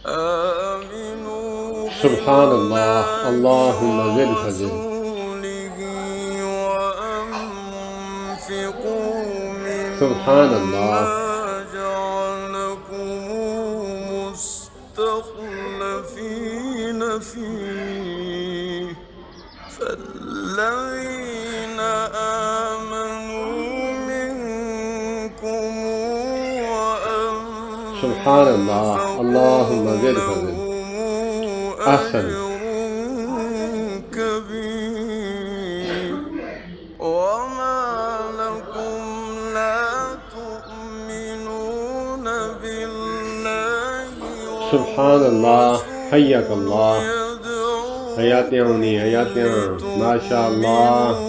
آمنوا سبحان الله بالله اللهم زد فزد ورسوله وأنفقوا سبحان مما الله جعلكم مستخلفين فيه فالذين آمنوا منكم سبحان الله اللهم وأنفقوا زد فزد لهم أحسن. أجر كبير وما لكم لا تؤمنون بالله سبحان الله حياك والرسول الله حياتي يدعوكم أوني حياتي ما شاء الله